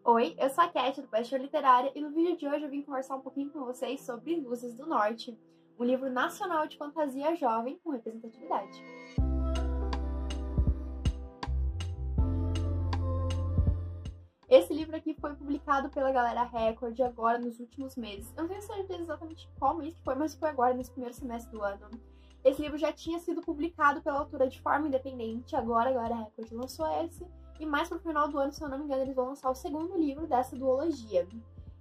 Oi, eu sou a Cat do Paixão Literária e no vídeo de hoje eu vim conversar um pouquinho com vocês sobre Luzes do Norte, um livro nacional de fantasia jovem com representatividade. Esse livro aqui foi publicado pela Galera Record agora nos últimos meses. Eu não tenho certeza exatamente qual mês que foi, mas foi agora, nesse primeiro semestre do ano. Esse livro já tinha sido publicado pela autora de forma independente, agora a Galera Record lançou esse. E mais pro final do ano, se eu não me engano, eles vão lançar o segundo livro dessa duologia.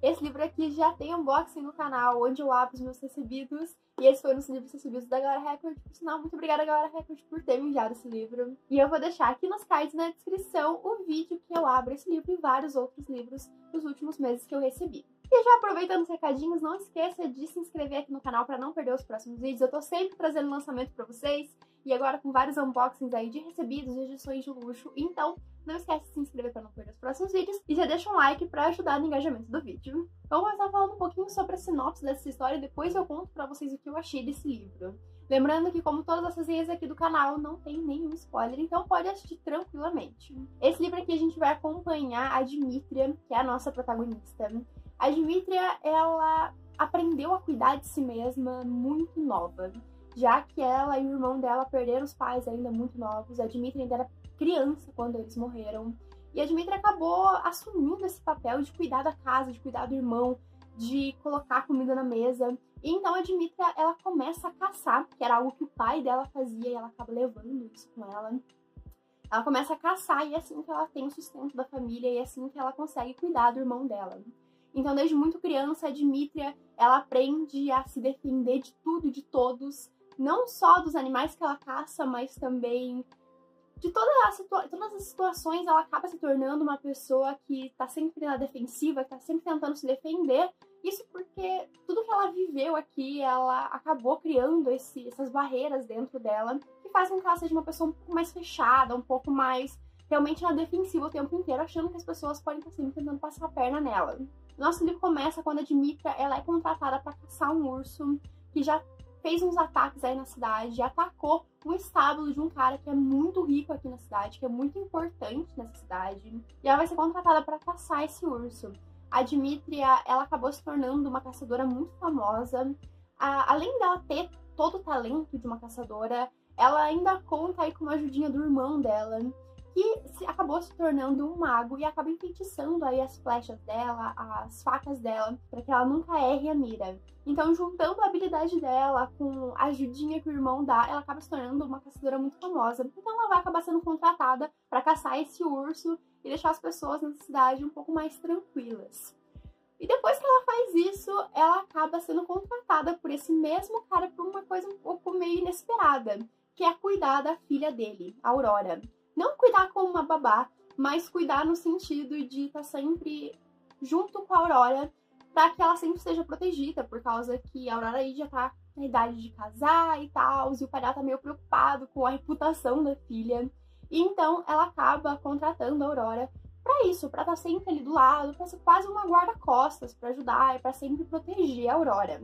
Esse livro aqui já tem unboxing no canal, onde eu abro os meus recebidos. E esse foi um dos livros recebidos da Galera Record. Por sinal, muito obrigada, Galera Record, por ter me enviado esse livro. E eu vou deixar aqui nos cards na descrição o vídeo que eu abro esse livro e vários outros livros dos últimos meses que eu recebi. E já aproveitando os recadinhos, não esqueça de se inscrever aqui no canal para não perder os próximos vídeos. Eu tô sempre trazendo lançamento para vocês. E agora com vários unboxings aí de recebidos e edições de luxo. Então, não esquece de se inscrever para não perder os próximos vídeos e já deixa um like para ajudar no engajamento do vídeo. Vamos começar falando um pouquinho sobre a sinopse dessa história e depois eu conto para vocês o que eu achei desse livro. Lembrando que, como todas as resenhas aqui do canal, não tem nenhum spoiler, então pode assistir tranquilamente. Esse livro aqui a gente vai acompanhar a Dmítria, que é a nossa protagonista. A Dmítria, ela aprendeu a cuidar de si mesma muito nova, já que ela e o irmão dela perderam os pais ainda muito novos. A Dmítria ainda era criança quando eles morreram. E a Dmítria acabou assumindo esse papel de cuidar da casa, de cuidar do irmão, de colocar comida na mesa. E então a Dmítria, ela começa a caçar, que era algo que o pai dela fazia e ela acaba levando isso com ela. Ela começa a caçar e é assim que ela tem o sustento da família e é assim que ela consegue cuidar do irmão dela. Então, desde muito criança, a Dmítria, ela aprende a se defender de tudo e de todos, não só dos animais que ela caça, mas também de todas as situações. Ela acaba se tornando uma pessoa que tá sempre na defensiva, que tá sempre tentando se defender. Isso porque tudo que ela viveu aqui, ela acabou criando essas barreiras dentro dela, que fazem com que ela seja uma pessoa um pouco mais fechada, um pouco mais realmente na defensiva o tempo inteiro, achando que as pessoas podem estar sempre tentando passar a perna nela. Nosso livro começa quando a Dmítria, ela é contratada para caçar um urso que já fez uns ataques aí na cidade, atacou um estábulo de um cara que é muito rico aqui na cidade, que é muito importante nessa cidade, e ela vai ser contratada para caçar esse urso. A Dmítria, ela acabou se tornando uma caçadora muito famosa. Além dela ter todo o talento de uma caçadora, ela ainda conta aí com uma ajudinha do irmão dela, que acabou se tornando um mago e acaba enfeitiçando aí as flechas dela, as facas dela, para que ela nunca erre a mira. Então, juntando a habilidade dela com a ajudinha que o irmão dá, ela acaba se tornando uma caçadora muito famosa. Então, ela vai acabar sendo contratada para caçar esse urso e deixar as pessoas na cidade um pouco mais tranquilas. E depois que ela faz isso, ela acaba sendo contratada por esse mesmo cara por uma coisa um pouco meio inesperada, que é cuidar da filha dele, a Aurora. Não cuidar como uma babá, mas cuidar no sentido de estar sempre junto com a Aurora para que ela sempre esteja protegida, por causa que a Aurora aí já tá na idade de casar e tal, e o pai dela tá meio preocupado com a reputação da filha. E então ela acaba contratando a Aurora para isso, para estar sempre ali do lado, para ser quase uma guarda-costas, para ajudar e para sempre proteger a Aurora.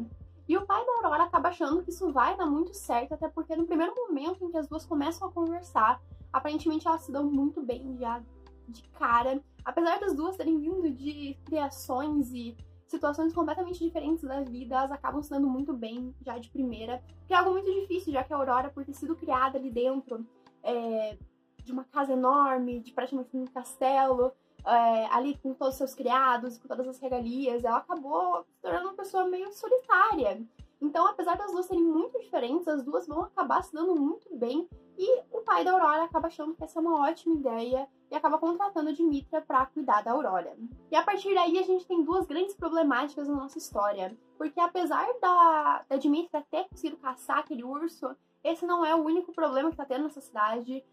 E o pai da Aurora acaba achando que isso vai dar muito certo, até porque no primeiro momento em que as duas começam a conversar, aparentemente elas se dão muito bem já de cara. Apesar das duas terem vindo de criações e situações completamente diferentes da vida, elas acabam se dando muito bem já de primeira. Que é algo muito difícil, já que a Aurora, por ter sido criada ali dentro de uma casa enorme, de praticamente um castelo, ali com todos os seus criados, com todas as regalias, ela acabou se tornando uma pessoa meio solitária. Então, apesar das duas serem muito diferentes, as duas vão acabar se dando muito bem. E o pai da Aurora acaba achando que essa é uma ótima ideia e acaba contratando a Dmítria para cuidar da Aurora. E a partir daí a gente tem duas grandes problemáticas na nossa história. Porque apesar da Dmítria ter conseguido caçar aquele urso, esse não é o único problema que está tendo nessa cidade.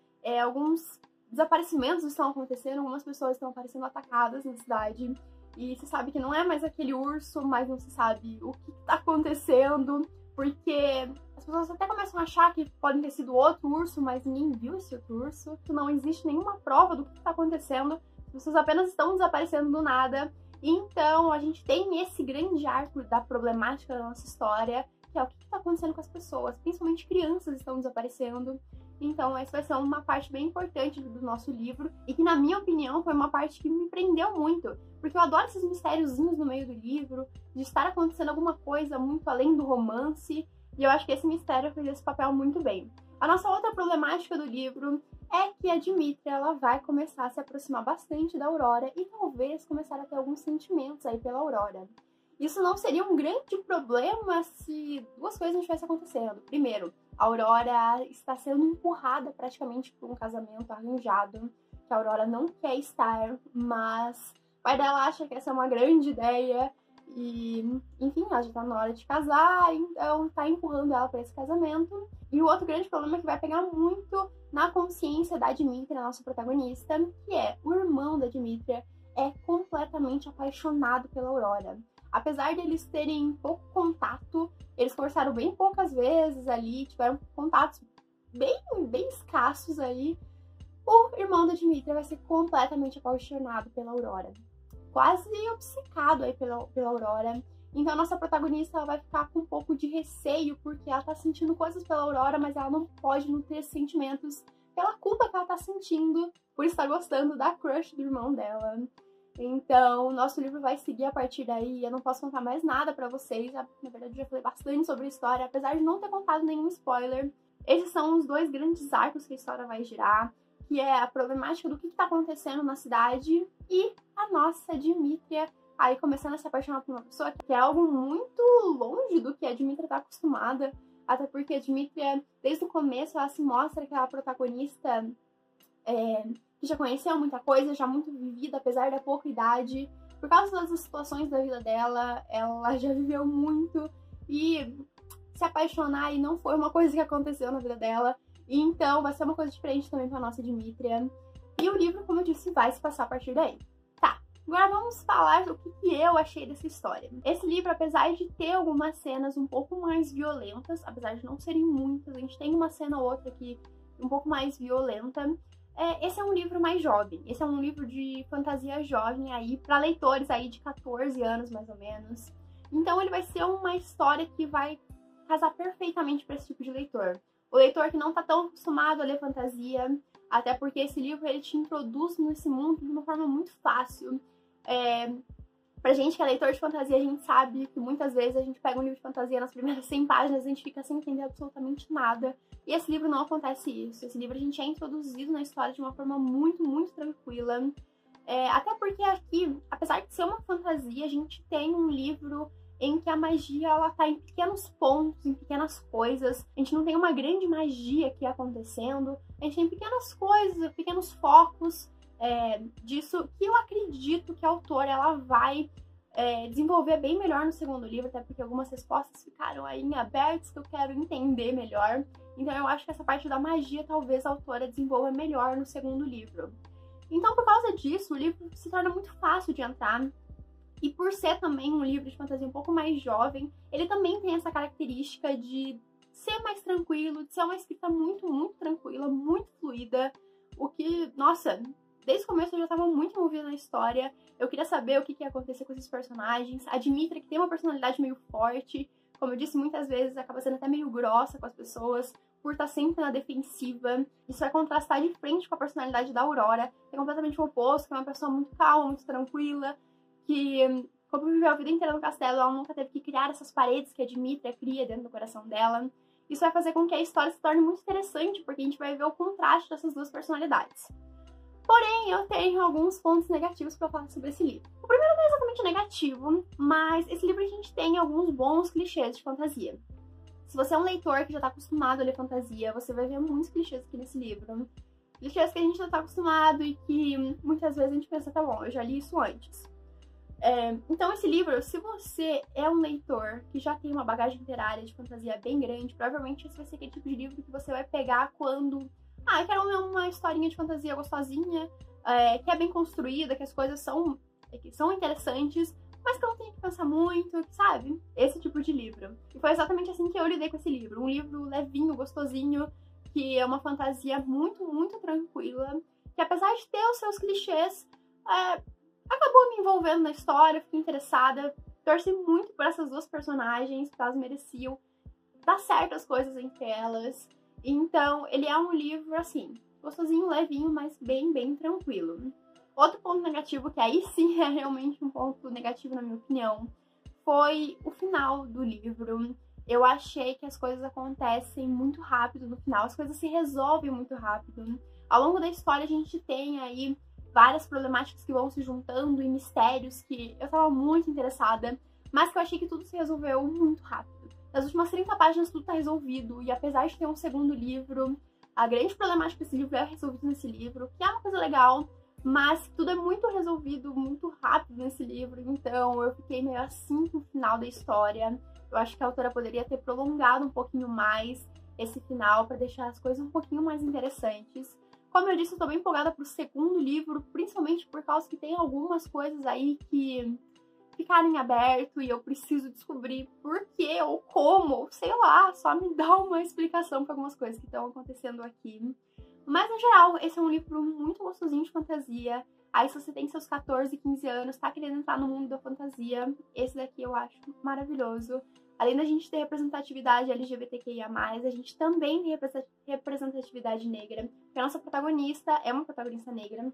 Alguns desaparecimentos estão acontecendo, algumas pessoas estão aparecendo atacadas na cidade. E se sabe que não é mais aquele urso, mas não se sabe o que está acontecendo, porque as pessoas até começam a achar que podem ter sido outro urso, mas ninguém viu esse outro urso. Não existe nenhuma prova do que está acontecendo, as pessoas apenas estão desaparecendo do nada. Então a gente tem esse grande arco da problemática da nossa história, que é o que está acontecendo com as pessoas, principalmente crianças estão desaparecendo. Então essa vai ser uma parte bem importante do nosso livro e que, na minha opinião, foi uma parte que me prendeu muito, porque eu adoro esses mistériozinhos no meio do livro, de estar acontecendo alguma coisa muito além do romance, e eu acho que esse mistério fez esse papel muito bem. A nossa outra problemática do livro é que a Dimitria, ela vai começar a se aproximar bastante da Aurora e talvez começar a ter alguns sentimentos aí pela Aurora. Isso não seria um grande problema se duas coisas não estivessem acontecendo. Primeiro, a Aurora está sendo empurrada praticamente por um casamento arranjado, que a Aurora não quer estar, mas o pai dela acha que essa é uma grande ideia e, enfim, ela já tá na hora de casar, então tá empurrando ela para esse casamento. E o outro grande problema que vai pegar muito na consciência da Dimitria, nossa protagonista, que é o irmão da Dimitria é completamente apaixonado pela Aurora. Apesar de eles terem pouco contato, eles conversaram bem poucas vezes ali, tiveram contatos bem escassos aí, o irmão da Dimitria vai ser completamente apaixonado pela Aurora. Quase obcecado aí pela Aurora. Então a nossa protagonista ela vai ficar com um pouco de receio, porque ela tá sentindo coisas pela Aurora, mas ela não pode não ter sentimentos pela culpa que ela tá sentindo por estar gostando da crush do irmão dela. Então, o nosso livro vai seguir a partir daí. Eu não posso contar mais nada pra vocês. Na verdade, eu já falei bastante sobre a história, apesar de não ter contado nenhum spoiler. Esses são os dois grandes arcos que a história vai girar, que é a problemática do que tá acontecendo na cidade e a nossa Dimitria aí começando a se apaixonar por uma pessoa, que é algo muito longe do que a Dimitria tá acostumada. Até porque a Dimitria, desde o começo, ela se mostra aquela protagonista que já conheceu muita coisa, já muito vivida, apesar da pouca idade. Por causa das situações da vida dela, ela já viveu muito e se apaixonar e não foi uma coisa que aconteceu na vida dela. Então vai ser uma coisa diferente também pra nossa Dimitria. E o livro, como eu disse, vai se passar a partir daí. Tá, agora vamos falar do que eu achei dessa história. Esse livro, apesar de ter algumas cenas um pouco mais violentas, apesar de não serem muitas, a gente tem uma cena ou outra aqui um pouco mais violenta, esse é um livro mais jovem. Esse é um livro de fantasia jovem aí, para leitores aí de 14 anos, mais ou menos. Então ele vai ser uma história que vai casar perfeitamente para esse tipo de leitor. O leitor que não tá tão acostumado a ler fantasia, até porque esse livro ele te introduz nesse mundo de uma forma muito fácil. Pra gente que é leitor de fantasia, a gente sabe que muitas vezes a gente pega um livro de fantasia nas primeiras 100 páginas e a gente fica sem entender absolutamente nada. E esse livro não acontece isso. Esse livro a gente é introduzido na história de uma forma muito, muito tranquila. Até porque aqui, apesar de ser uma fantasia, a gente tem um livro em que a magia ela tá em pequenos pontos, em pequenas coisas. A gente não tem uma grande magia aqui acontecendo. A gente tem pequenas coisas, pequenos focos disso que eu acredito que a autora ela vai desenvolver bem melhor no segundo livro, até porque algumas respostas ficaram aí em abertas que eu quero entender melhor. Então eu acho que essa parte da magia talvez a autora desenvolva melhor no segundo livro. Então por causa disso, o livro se torna muito fácil de entrar. E por ser também um livro de fantasia um pouco mais jovem, ele também tem essa característica de ser mais tranquilo, de ser uma escrita muito, muito tranquila, muito fluida. O que, nossa, desde o começo eu já estava muito envolvida na história. Eu queria saber o que ia acontecer com esses personagens. A Dimitria, que tem uma personalidade meio forte, como eu disse muitas vezes, acaba sendo até meio grossa com as pessoas, por estar sempre na defensiva. Isso vai contrastar de frente com a personalidade da Aurora, que é completamente o oposto, que é uma pessoa muito calma, muito tranquila, que, como viveu a vida inteira no castelo, ela nunca teve que criar essas paredes que a Dimitria cria dentro do coração dela. Isso vai fazer com que a história se torne muito interessante, porque a gente vai ver o contraste dessas duas personalidades. Porém, eu tenho alguns pontos negativos para falar sobre esse livro. O primeiro não é exatamente negativo, mas esse livro a gente tem alguns bons clichês de fantasia. Se você é um leitor que já está acostumado a ler fantasia, você vai ver muitos clichês aqui nesse livro. Clichês que a gente já está acostumado e que muitas vezes a gente pensa, tá bom, eu já li isso antes. Então esse livro, se você é um leitor que já tem uma bagagem literária de fantasia bem grande, provavelmente esse vai ser aquele tipo de livro que você vai pegar quando... eu quero uma historinha de fantasia gostosinha, que é bem construída, que as coisas são interessantes, mas que eu não tenho que pensar muito, sabe? Esse tipo de livro. E foi exatamente assim que eu lidei com esse livro. Um livro levinho, gostosinho, que é uma fantasia muito, muito tranquila, que apesar de ter os seus clichês, acabou me envolvendo na história, fiquei interessada, torci muito por essas duas personagens, porque elas mereciam dar certo as coisas entre elas. Então, ele é um livro, assim, gostosinho, levinho, mas bem, bem tranquilo. Outro ponto negativo, que aí sim é realmente um ponto negativo na minha opinião, foi o final do livro. Eu achei que as coisas acontecem muito rápido no final, as coisas se resolvem muito rápido. Ao longo da história a gente tem aí várias problemáticas que vão se juntando e mistérios que eu tava muito interessada, mas que eu achei que tudo se resolveu muito rápido. Nas últimas 30 páginas tudo tá resolvido, e apesar de ter um segundo livro, a grande problemática desse livro é resolvida nesse livro, que é uma coisa legal, mas tudo é muito resolvido muito rápido nesse livro, então eu fiquei meio assim com o final da história. Eu acho que a autora poderia ter prolongado um pouquinho mais esse final para deixar as coisas um pouquinho mais interessantes. Como eu disse, eu tô bem empolgada pro segundo livro, principalmente por causa que tem algumas coisas aí que ficaram em aberto e eu preciso descobrir por quê ou como, sei lá, só me dá uma explicação para algumas coisas que estão acontecendo aqui. Mas, no geral, esse é um livro muito gostosinho de fantasia. Aí, se você tem seus 14, 15 anos, tá querendo entrar no mundo da fantasia, esse daqui eu acho maravilhoso. Além da gente ter representatividade LGBTQIA+, a gente também tem representatividade negra, porque a nossa protagonista é uma protagonista negra.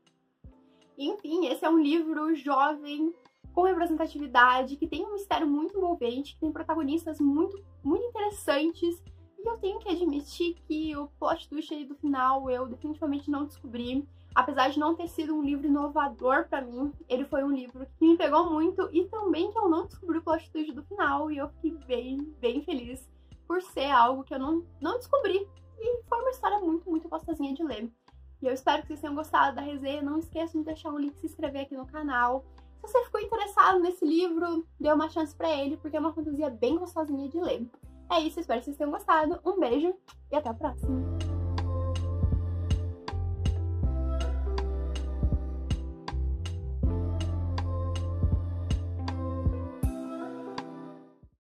Enfim, esse é um livro jovem, com representatividade, que tem um mistério muito envolvente, que tem protagonistas muito interessantes. E eu tenho que admitir que o plot twist aí do final eu definitivamente não descobri. Apesar de não ter sido um livro inovador pra mim, ele foi um livro que me pegou muito e também que eu não descobri o plot twist do final. E eu fiquei bem feliz por ser algo que eu não descobri. E foi uma história muito gostosinha de ler. E eu espero que vocês tenham gostado da resenha. Não esqueçam de deixar um link e se inscrever aqui no canal. Se você ficou interessado nesse livro, dê uma chance pra ele, porque é uma fantasia bem gostosinha de ler. É isso, espero que vocês tenham gostado. Um beijo e até a próxima!